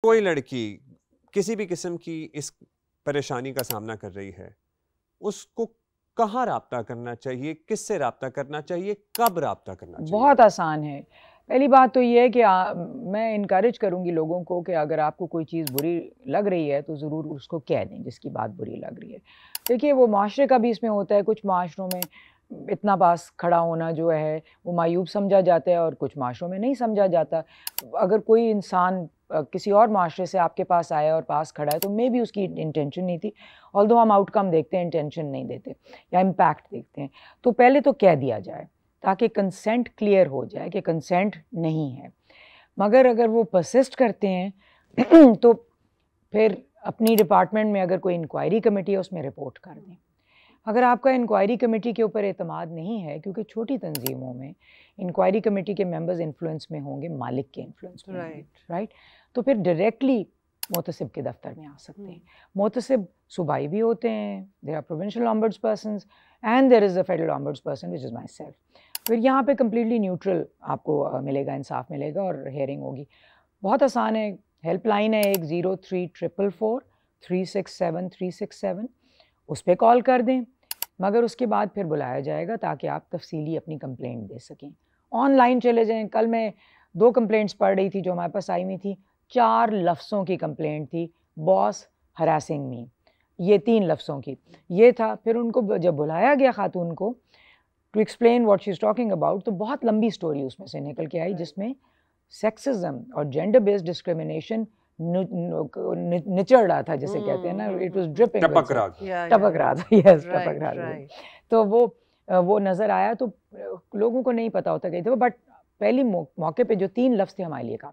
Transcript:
कोई लड़की किसी भी किस्म की इस परेशानी का सामना कर रही है, उसको कहाँ राब्ता करना चाहिए, किससे राब्ता करना चाहिए, कब राब्ता करना चाहिए? बहुत आसान है। पहली बात तो ये है कि मैं इनकरेज करूँगी लोगों को कि अगर आपको कोई चीज़ बुरी लग रही है तो ज़रूर उसको कह दें जिसकी बात बुरी लग रही है। देखिए वो माशरे का भी इसमें होता है, कुछ माशरों में इतना पास खड़ा होना जो है वो मायूब समझा जाता है और कुछ माशरों में नहीं समझा जाता। अगर कोई इंसान किसी और माशरे से आपके पास आया और पास खड़ा है तो मे बी उसकी इंटेंशन नहीं थी, ऑल्दो हम आउटकम देखते हैं, इंटेंशन नहीं देते या इम्पैक्ट देखते हैं। तो पहले तो कह दिया जाए ताकि कंसेंट क्लियर हो जाए कि कंसेंट नहीं है। मगर अगर वो परसिस्ट करते हैं तो फिर अपनी डिपार्टमेंट में अगर कोई इंक्वायरी कमेटी है उसमें रिपोर्ट कर दें। अगर आपका इंक्वायरी कमेटी के ऊपर एतमाद नहीं है, क्योंकि छोटी तंजीमों में इंक्वायरी कमेटी के मेंबर्स इन्फ्लुएंस में होंगे, मालिक के इन्फ्लुएंस में होंगे, राइट, तो फिर डायरेक्टली मोतसिब के दफ्तर में आ सकते हैं। मोतसिब सूबाई भी होते हैं, there are provincial ombuds persons and there is a federal ombuds person which is my self. फिर यहाँ पे कम्प्लीटली न्यूट्रल आपको मिलेगा, इंसाफ मिलेगा और हेयरिंग होगी। बहुत आसान है, हेल्पलाइन है 10344 367 367, उस पर कॉल कर दें। मगर उसके बाद फिर बुलाया जाएगा ताकि आप तफसीली अपनी कंप्लेंट दे सकें। ऑनलाइन चले जाएं। कल मैं 2 कंप्लेंट्स पढ़ रही थी जो हमारे पास आई हुई थी, 4 लफ्ज़ों की कंप्लेंट थी, बॉस हरासिंग मी, ये 3 लफ्ज़ों की ये था। फिर उनको जब बुलाया गया खातून को to explain what she is talking about, तो बहुत लंबी स्टोरी उसमें से निकल के आई जिसमें सेक्सिज्म और जेंडर बेस्ड डिस्क्रिमिनेशन निचड़ रहा था, जिसे कहते हैं ना, इट वाज ड्रिपिंग, टपक रहा था, यस, टपक रहा था। तो वो नज़र आया। तो लोगों को नहीं पता होता कहीं थे, बट पहली मौके पे जो 3 लफ्ज़ थे हमारे लिए काफ़ी